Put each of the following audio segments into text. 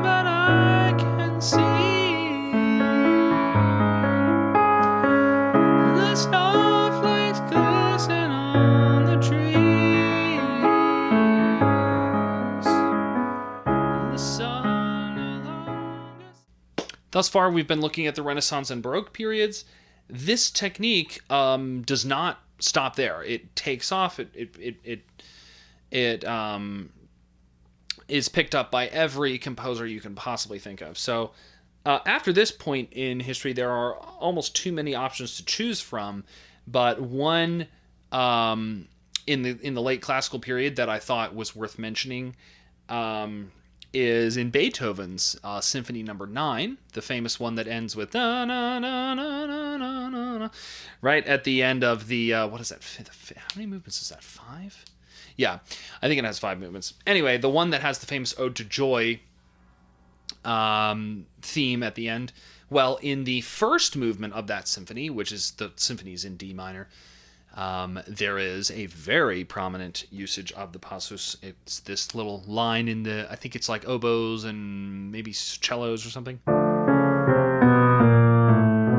but I can see the snowflakes glisten on the trees. The sun alone is... Thus far, we've been looking at the Renaissance and Baroque periods. This technique does not stop there. It takes off. It is picked up by every composer you can possibly think of. So after this point in history, there are almost too many options to choose from. But one in the late classical period that I thought was worth mentioning is in Beethoven's Symphony Number 9, the famous one that ends with na na na na na na na, right at the end of the what is that? How many movements is that? 5? Yeah, I think it has 5 movements. Anyway, the one that has the famous Ode to Joy theme at the end. Well, in the first movement of that symphony, which is the symphony's in D minor, there is a very prominent usage of the passus. It's this little line in the, I think it's like oboes and maybe cellos or something.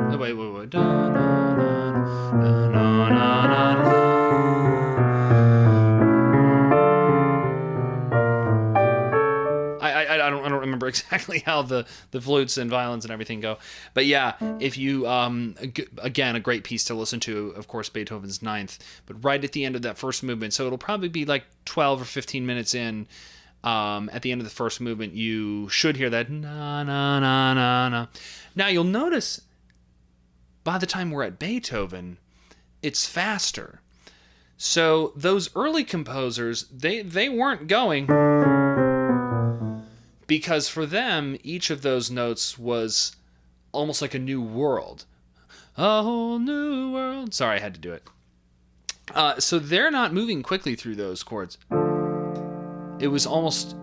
Oh, wait. Da, na, na, na, na, na, na. I don't remember exactly how the flutes and violins and everything go. But yeah, if you, again, a great piece to listen to, of course, Beethoven's Ninth, but right at the end of that first movement, so it'll probably be like 12 or 15 minutes in, at the end of the first movement, you should hear that na, na, na, na, na. Now, you'll notice, by the time we're at Beethoven, it's faster. So those early composers, they weren't going... Because for them, each of those notes was almost like a new world. A whole new world. Sorry, I had to do it. So they're not moving quickly through those chords. It was almost,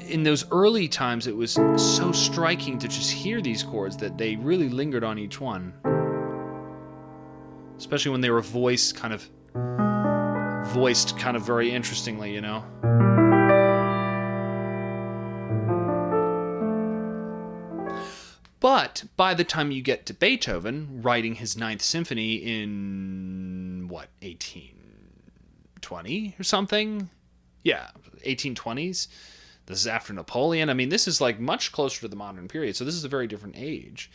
in those early times, it was so striking to just hear these chords that they really lingered on each one. Especially when they were voiced kind of very interestingly, you know. But by the time you get to Beethoven, writing his Ninth Symphony in, 1820 or something? Yeah, 1820s. This is after Napoleon. I mean, this is like much closer to the modern period, so this is a very different age.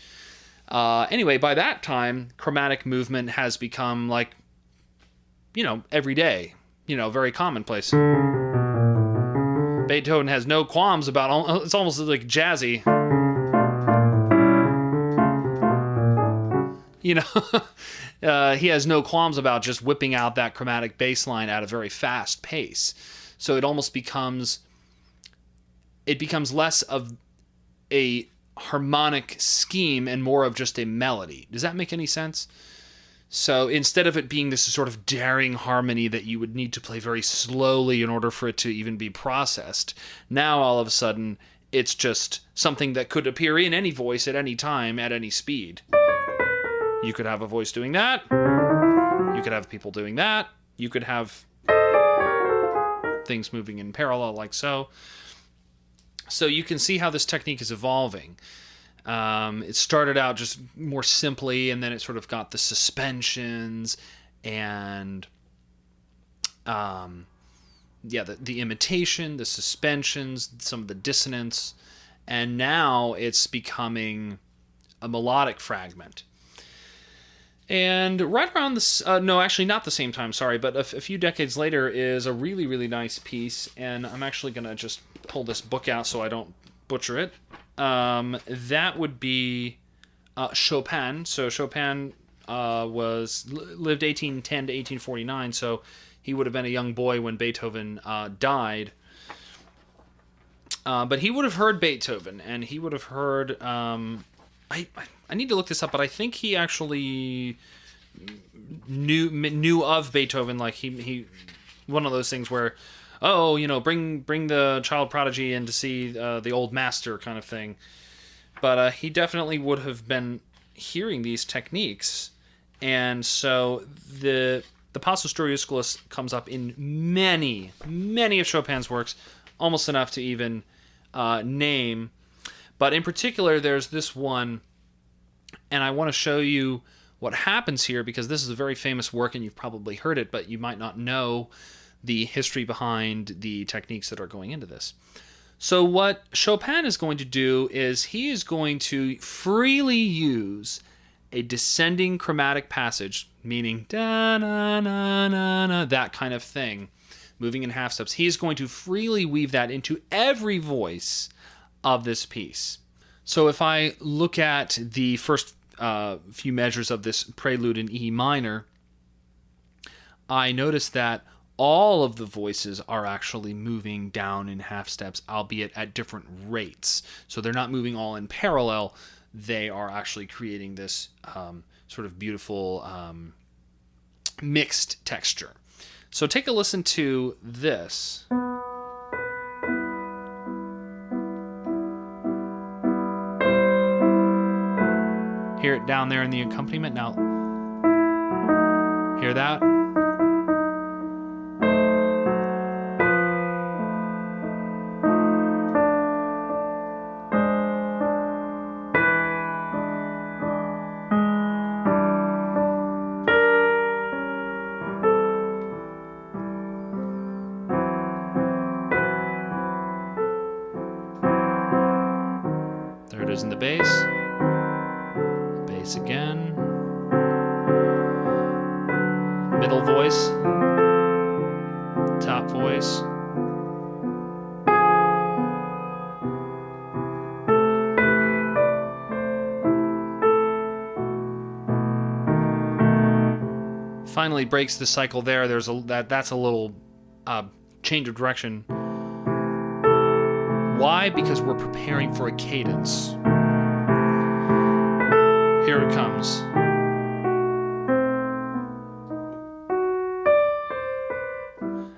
Anyway, by that time, chromatic movement has become like, every day, very commonplace. Beethoven has no qualms about, it's almost like jazzy. He has no qualms about just whipping out that chromatic bass line at a very fast pace. So it almost becomes less of a harmonic scheme and more of just a melody. Does that make any sense? So instead of it being this sort of daring harmony that you would need to play very slowly in order for it to even be processed, now all of a sudden it's just something that could appear in any voice at any time at any speed. You could have a voice doing that. You could have people doing that. You could have things moving in parallel like so. So you can see how this technique is evolving. It started out just more simply, and then it sort of got the suspensions and the imitation, the suspensions, some of the dissonance, and now it's becoming a melodic fragment. And right around this, no, actually not the same time, sorry, but a few decades later is a really, really nice piece, and I'm actually going to just pull this book out so I don't butcher it. That would be Chopin. So Chopin lived 1810 to 1849, so he would have been a young boy when Beethoven died. But he would have heard Beethoven, and he would have heard... I need to look this up, but I think he actually knew of Beethoven. Like he one of those things where, bring the child prodigy in to see the old master kind of thing. But he definitely would have been hearing these techniques, and so the Passus Duriusculus comes up in many of Chopin's works almost enough to even name. But in particular, there's this one, and I want to show you what happens here, because this is a very famous work, and you've probably heard it, but you might not know the history behind the techniques that are going into this. So what Chopin is going to do is he is going to freely use a descending chromatic passage, meaning da-na-na-na-na, that kind of thing, moving in half steps. He is going to freely weave that into every voice of this piece. So if I look at the first few measures of this prelude in E minor, I notice that all of the voices are actually moving down in half steps, albeit at different rates. So they're not moving all in parallel. They are actually creating this sort of beautiful mixed texture. So take a listen to this. Hear it down there in the accompaniment. Now, hear that? There it is in the bass. Bass again. Middle voice. Top voice. Finally breaks the cycle there. There's that's a little change of direction. Why? Because we're preparing for a cadence. Here it comes.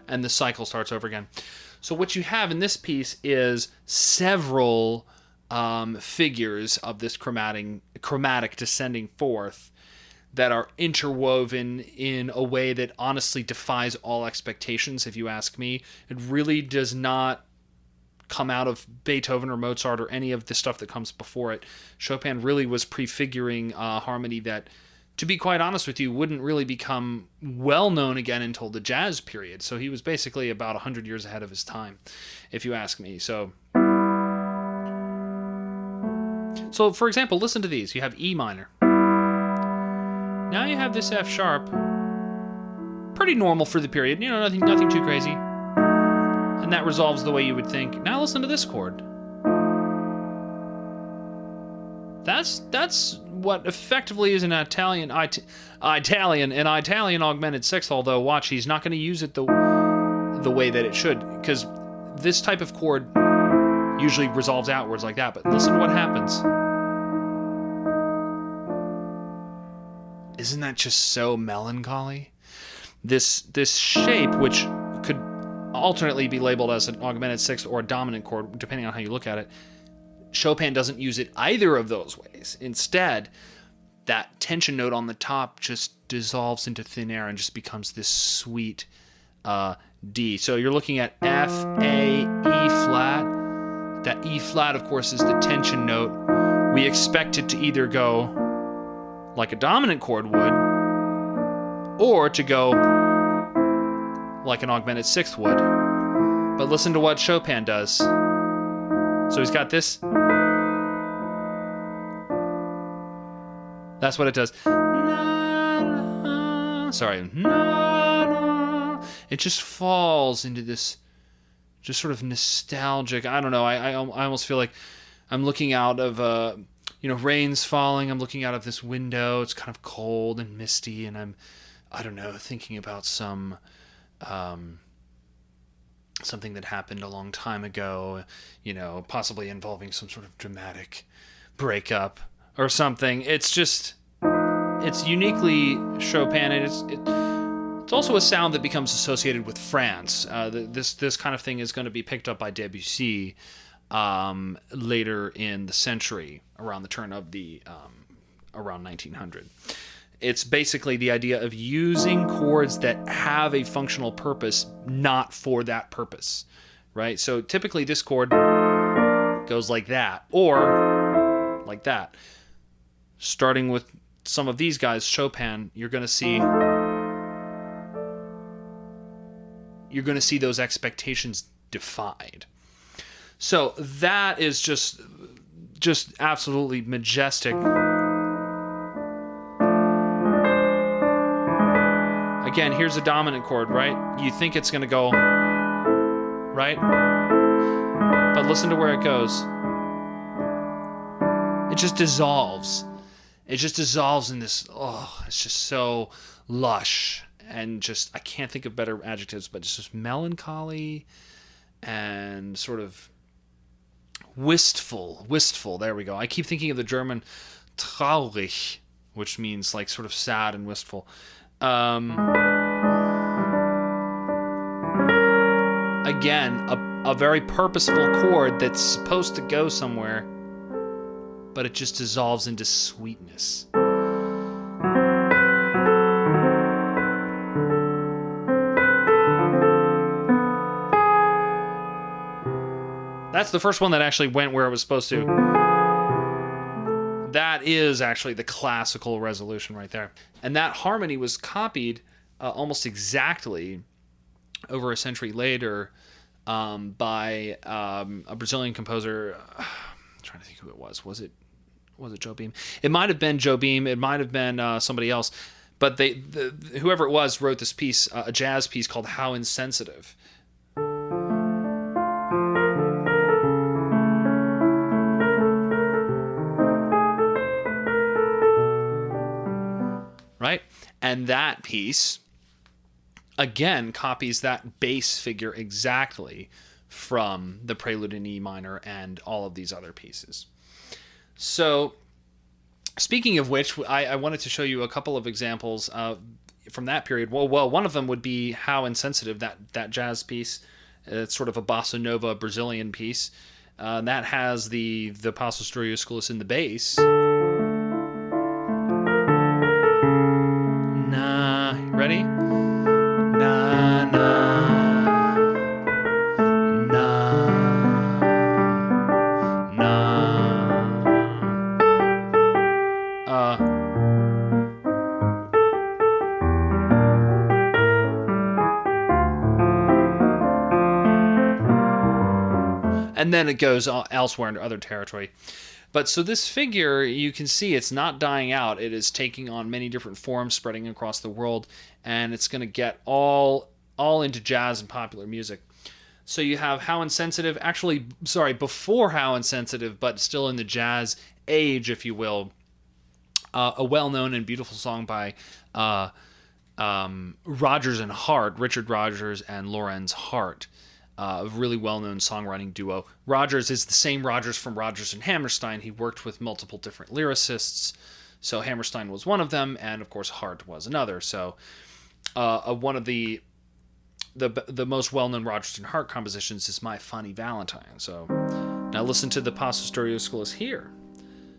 And the cycle starts over again. So what you have in this piece is several figures of this chromatic descending forth that are interwoven in a way that honestly defies all expectations, if you ask me. It really does not come out of Beethoven or Mozart or any of the stuff that comes before it. Chopin really was prefiguring harmony that, to be quite honest with you, wouldn't really become well known again until the jazz period. So he was basically about 100 years ahead of his time, if you ask me. So for example, listen to these. You have E minor. Now you have this F sharp. Pretty normal for the period. Nothing too crazy. And that resolves the way you would think. Now listen to this chord. That's what effectively is an Italian augmented sixth. Although watch, he's not going to use it the way that it should, because this type of chord usually resolves outwards like that. But listen to what happens. Isn't that just so melancholy? This shape, which could alternately be labeled as an augmented sixth or a dominant chord, depending on how you look at it, Chopin doesn't use it either of those ways. Instead, that tension note on the top just dissolves into thin air and just becomes this sweet D. So you're looking at F, A, E flat. That E flat, of course, is the tension note. We expect it to either go like a dominant chord would, or to go like an augmented sixth would. But listen to what Chopin does. So he's got this. That's what it does. Sorry. It just falls into this just sort of nostalgic, I don't know, I almost feel like I'm looking out of rain's falling. I'm looking out of this window. It's kind of cold and misty, and I don't know, thinking about something that happened a long time ago, possibly involving some sort of dramatic breakup or something. It's uniquely Chopin, and it's also a sound that becomes associated with France. This kind of thing is going to be picked up by Debussy later in the century, around the turn of around 1900. It's basically the idea of using chords that have a functional purpose, not for that purpose. right? So typically this chord goes like that, or like that. Starting with some of these guys, Chopin, you're going to see those expectations defied. So that is just absolutely majestic. Again, here's a dominant chord, right? You think it's going to go, right? But listen to where it goes. It just dissolves. It just dissolves in this, it's just so lush. And just, I can't think of better adjectives, but it's just melancholy and sort of wistful. There we go. I keep thinking of the German traurig, which means like sort of sad and wistful. Again, a very purposeful chord that's supposed to go somewhere, but it just dissolves into sweetness. That's the first one that actually went where it was supposed to. That is actually the classical resolution right there. And that harmony was copied almost exactly over a century later by a Brazilian composer. I'm trying to think who it was. Was it Jobim? It might have been Jobim. It might have been somebody else. But whoever it was wrote this piece, a jazz piece called How Insensitive. Right? And that piece, again, copies that bass figure exactly from the Prelude in E minor and all of these other pieces. So, speaking of which, I wanted to show you a couple of examples from that period. Well, one of them would be How Insensitive, that jazz piece. It's sort of a bossa nova Brazilian piece. That has the Passus Duriusculus in the bass. Ready? Na, na, na, na. And then it goes elsewhere into other territory. But so this figure, you can see it's not dying out. It is taking on many different forms, spreading across the world, and it's going to get all into jazz and popular music. So you have How Insensitive, before How Insensitive, but still in the jazz age, if you will. A well-known and beautiful song by Rodgers and Hart, Richard Rodgers and Lorenz Hart. A really well-known songwriting duo. Rodgers is the same Rodgers from Rodgers and Hammerstein. He worked with multiple different lyricists. So Hammerstein was one of them, and of course Hart was another. So one of the most well-known Rodgers and Hart compositions is My Funny Valentine. So now listen to the Passus Duriusculus here.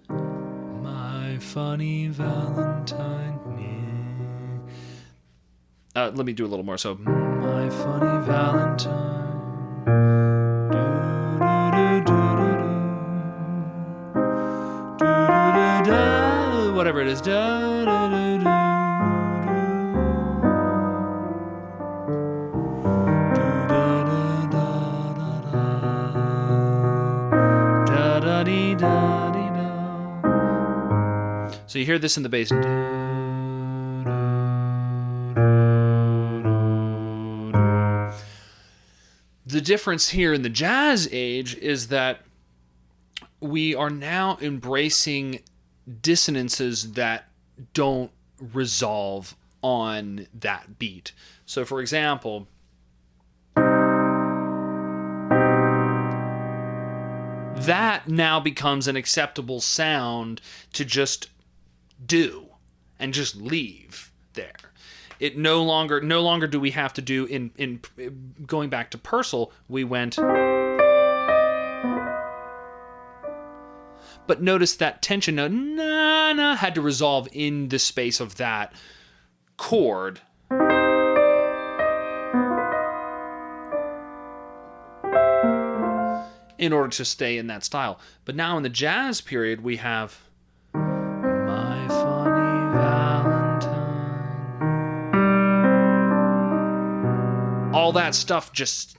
My funny Valentine. Let me do a little more. So my funny Valentine. Whatever it is. So you hear this in the bass. The difference here in the jazz age is that we are now embracing dissonances that don't resolve on that beat. So, for example, that now becomes an acceptable sound to just do and just leave there. It no longer do we have to do in going back to Purcell, we went. But notice that tension note na na had to resolve in the space of that chord. in order to stay in that style. But now in the jazz period, we have My Funny Valentine. All that stuff just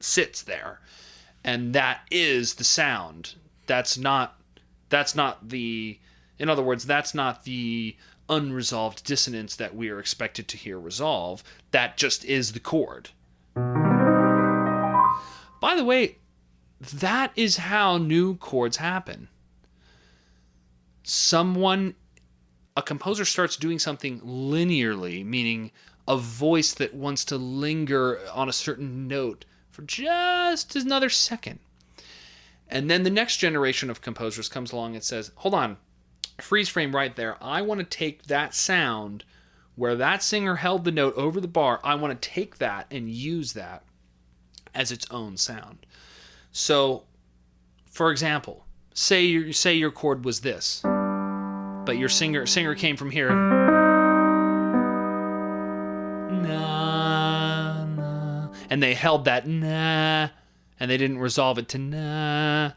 sits there. And that is the sound. That's not the, in other words, that's not the unresolved dissonance that we are expected to hear resolve. That just is the chord. By the way, that is how new chords happen. A composer starts doing something linearly, meaning a voice that wants to linger on a certain note for just another second. And then the next generation of composers comes along and says, hold on, freeze frame right there. I want to take that sound where that singer held the note over the bar. I want to take that and use that as its own sound. So, for example, say your chord was this, but your singer came from here. Na, na, and they held that na, and they didn't resolve it to na.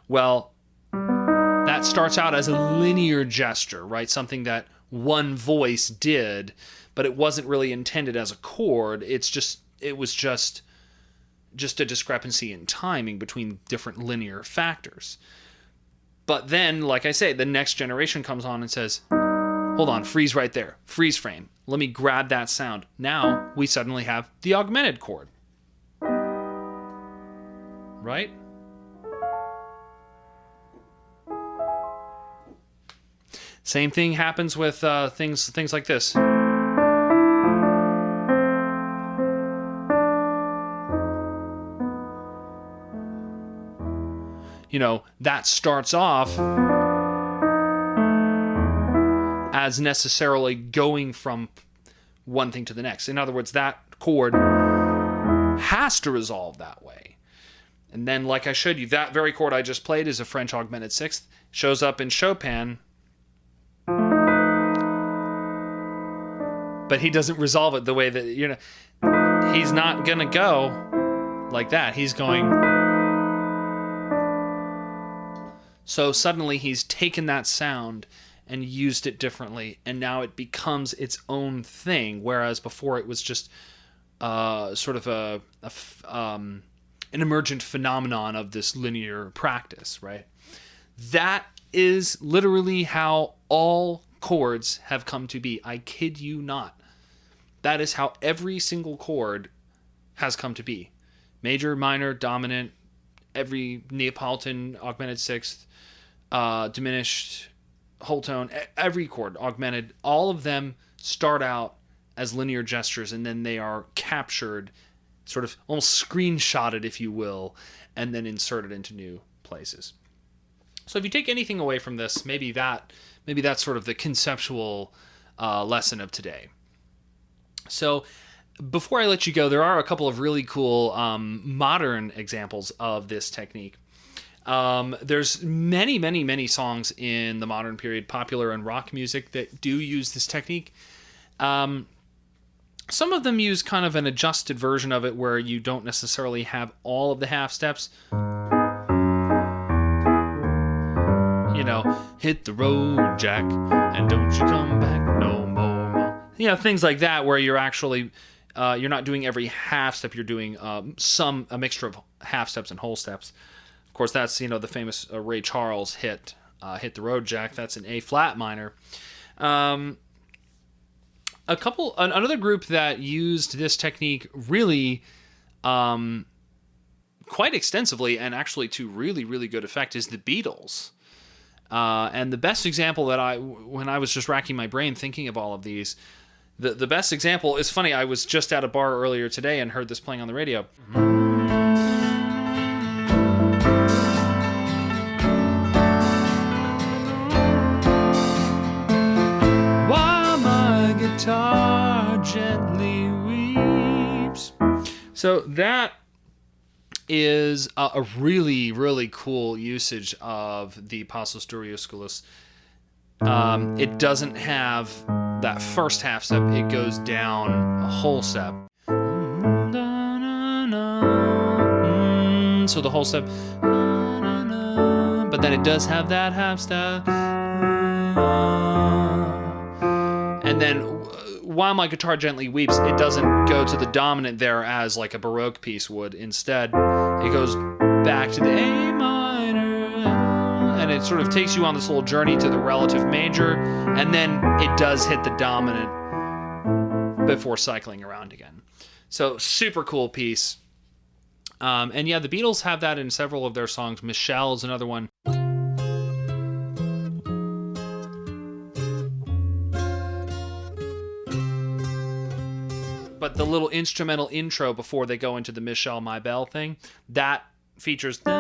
Well, that starts out as a linear gesture, right? Something that one voice did, but it wasn't really intended as a chord. It was just a discrepancy in timing between different linear factors. But then, like I say, the next generation comes on and says, hold on, freeze right there, freeze frame. Let me grab that sound. Now we suddenly have the augmented chord. Right? Same thing happens with things like this. You know, that starts off as necessarily going from one thing to the next. In other words, that chord has to resolve that way. And then, like I showed you, that very chord I just played is a French augmented sixth. Shows up in Chopin, but he doesn't resolve it the way that, you know, he's not going to go like that. He's going... So suddenly he's taken that sound and used it differently, and now it becomes its own thing, whereas before it was just sort of an emergent phenomenon of this linear practice, right? That is literally how all chords have come to be. I kid you not. That is how every single chord has come to be. Major, minor, dominant, every Neapolitan augmented sixth, diminished, whole tone, every chord augmented, all of them start out as linear gestures, and then they are captured, sort of almost screenshotted, if you will, and then inserted into new places. So if you take anything away from this, maybe that's sort of the conceptual lesson of today. So before I let you go, there are a couple of really cool modern examples of this technique. There's many songs in the modern period, popular and rock music, that do use this technique. Some of them use kind of an adjusted version of it where you don't necessarily have all of the half steps. You know, hit the road, Jack, and don't you come back no more. You know, things like that where you're actually... you're not doing every half step, you're doing a mixture of half steps and whole steps. Of course, that's, you know, the famous Ray Charles hit the road, Jack. That's an A flat minor. Another group that used this technique really quite extensively and actually to really, really good effect is the Beatles. And the best example that when I was just racking my brain thinking of all of these, the best example is funny. I was just at a bar earlier today and heard this playing on the radio. While my guitar gently weeps. So that is a really, really cool usage of the Passus Duriusculus. It doesn't have that first half step, it goes so the whole step, but then it does have that half step. And then while my guitar gently weeps, it doesn't go to the dominant there as like a Baroque piece would. Instead, it goes back to the A minor, and it sort of takes you on this little journey to the relative major, and then it does hit the dominant before cycling around again. So super cool piece. And yeah, the Beatles have that in several of their songs. Michelle is another one. But the little instrumental intro before they go into the Michelle My Belle thing, that features the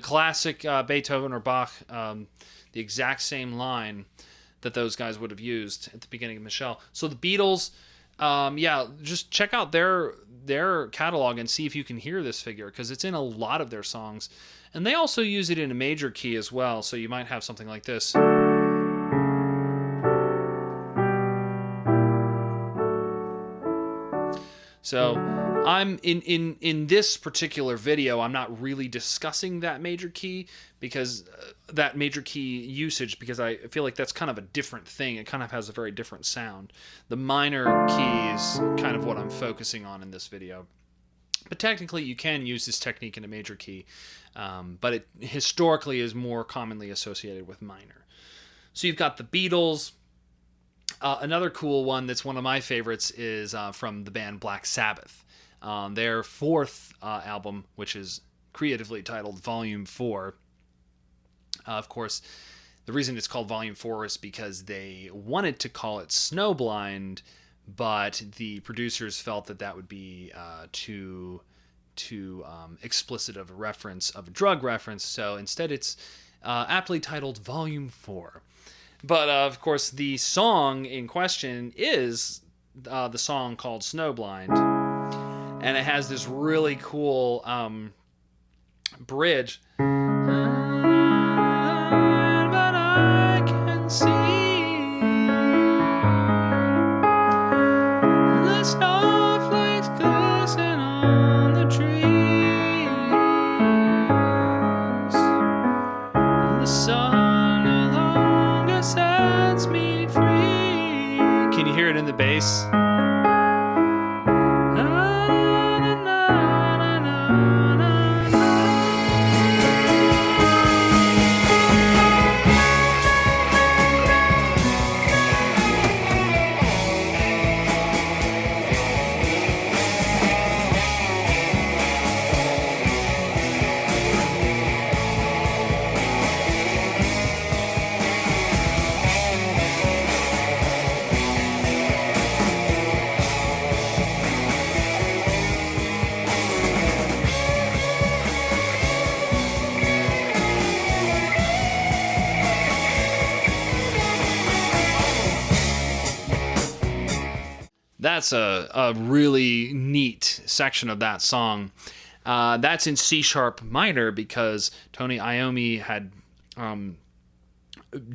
classic Beethoven or Bach, the exact same line that those guys would have used at the beginning of Michelle. So the Beatles, just check out their catalog and see if you can hear this figure, because it's in a lot of their songs. And they also use it in a major key as well, so you might have something like this. So I'm in this particular video, I'm not really discussing that major key because that major key usage, because I feel like that's kind of a different thing. It kind of has a very different sound. The minor key is kind of what I'm focusing on in this video. But technically you can use this technique in a major key, but it historically is more commonly associated with minor. So you've got the Beatles. Another cool one that's one of my favorites is from the band Black Sabbath. Their fourth album, which is creatively titled Volume 4. Of course, the reason it's called Volume 4 is because they wanted to call it Snowblind, but the producers felt that that would be too explicit of a reference, of a drug reference, so instead it's aptly titled Volume 4. But, of course, the song in question is the song called Snowblind. And it has this really cool bridge. But I can see the snowflakes glisten on the trees. The sun no longer sets me free. Can you hear it in the bass? That's a really neat section of that song. That's in C sharp minor because Tony Iommi had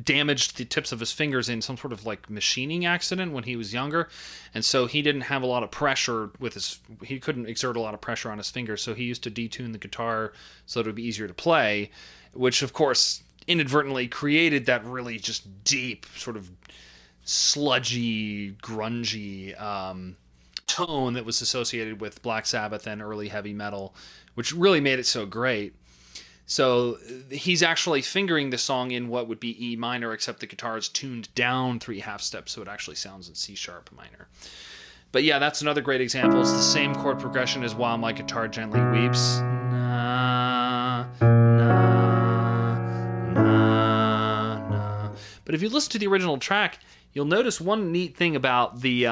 damaged the tips of his fingers in some sort of like machining accident when he was younger, and so he didn't have a lot of pressure with he couldn't exert a lot of pressure on his fingers, so he used to detune the guitar so it would be easier to play, which of course inadvertently created that really just deep sort of sludgy, grungy tone that was associated with Black Sabbath and early heavy metal, which really made it so great. So he's actually fingering the song in what would be E minor, except the guitar is tuned down 3 half steps, so it actually sounds in C sharp minor. But yeah, that's another great example. It's the same chord progression as While My Guitar Gently Weeps. Na, na, na, na. But if you listen to the original track, you'll notice one neat thing about the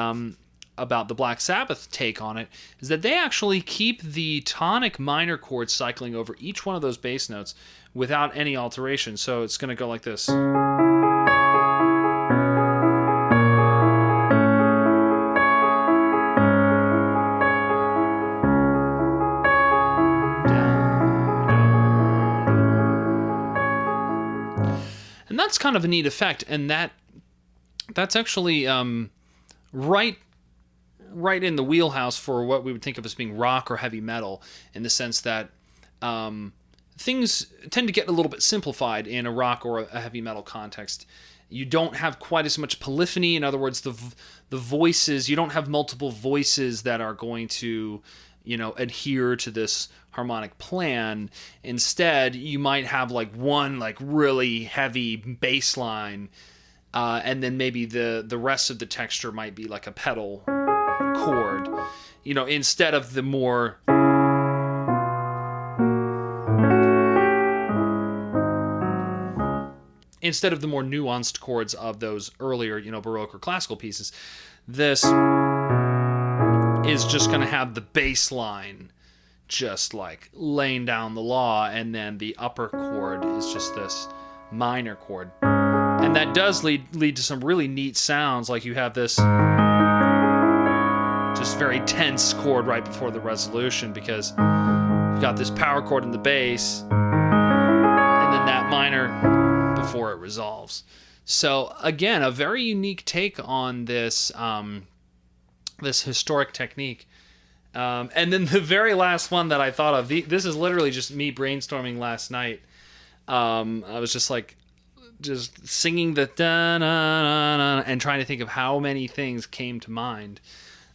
Black Sabbath take on it is that they actually keep the tonic minor chords cycling over each one of those bass notes without any alteration. So it's going to go like this. And that's kind of a neat effect, and that's actually right right in the wheelhouse for what we would think of as being rock or heavy metal, in the sense that things tend to get a little bit simplified in a rock or a heavy metal context. You don't have quite as much polyphony. In other words, the voices, you don't have multiple voices that are going to, adhere to this harmonic plan. Instead, you might have like one like really heavy bass line, and then maybe the rest of the texture might be like a pedal chord, instead of the more nuanced chords of those earlier, Baroque or classical pieces. This is just going to have the bass line just like laying down the law, and then the upper chord is just this minor chord. And that does lead to some really neat sounds, like you have this just very tense chord right before the resolution, because you've got this power chord in the bass, and then that minor before it resolves. So again, a very unique take on this this historic technique. And then the very last one that I thought of, this is literally just me brainstorming last night. I was just singing the da-na-na-na and trying to think of how many things came to mind.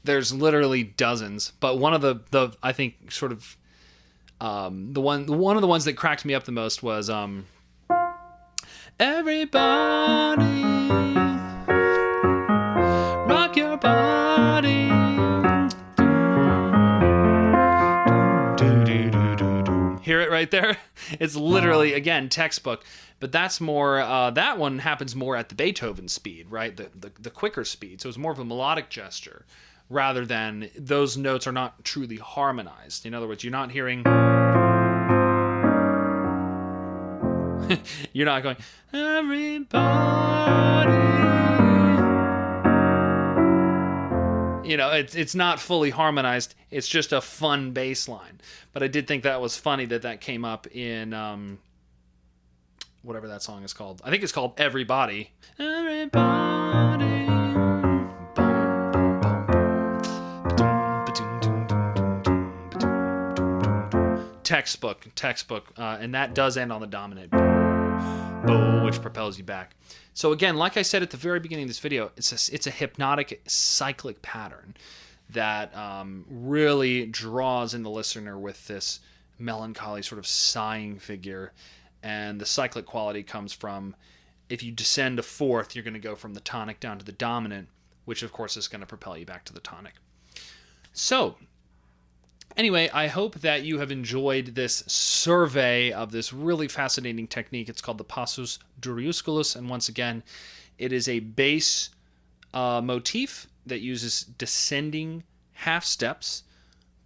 There's literally dozens, but one of the I think sort of one of the ones that cracked me up the most was everybody rock your body. Hear it right there? It's literally, again, textbook, but that's more, that one happens more at the Beethoven speed, right? The quicker speed. So it's more of a melodic gesture rather than those notes are not truly harmonized. In other words, you're not hearing, you're not going, everybody. It's not fully harmonized. It's just a fun bass line. But I did think that was funny that came up in whatever that song is called. I think it's called Everybody. Everybody. Textbook. And that does end on the dominant, which propels you back. So again, like I said at the very beginning of this video, it's a hypnotic cyclic pattern that really draws in the listener with this melancholy sort of sighing figure. And the cyclic quality comes from, if you descend a fourth, you're going to go from the tonic down to the dominant, which of course is going to propel you back to the tonic. So anyway, I hope that you have enjoyed this survey of this really fascinating technique. It's called the Passus Duriusculus, and once again, it is a bass motif that uses descending half steps,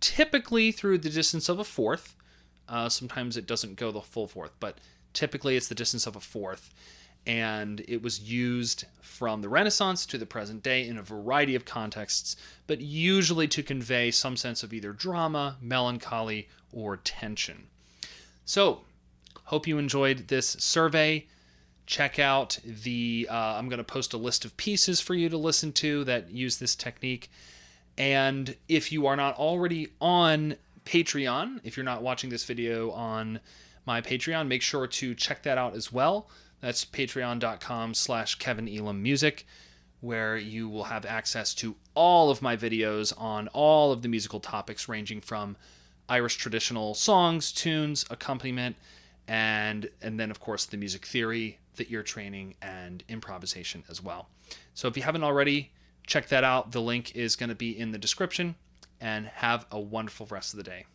typically through the distance of a fourth. Sometimes it doesn't go the full fourth, but typically it's the distance of a fourth. And it was used from the Renaissance to the present day in a variety of contexts, but usually to convey some sense of either drama, melancholy, or tension. So, hope you enjoyed this survey. Check out I'm going to post a list of pieces for you to listen to that use this technique. And if you are not already on Patreon, if you're not watching this video on my Patreon, make sure to check that out as well. That's patreon.com/KevinElamMusic, where you will have access to all of my videos on all of the musical topics, ranging from Irish traditional songs, tunes, accompaniment, and then, of course, the music theory, the ear training, and improvisation as well. So if you haven't already, check that out. The link is going to be in the description, and have a wonderful rest of the day.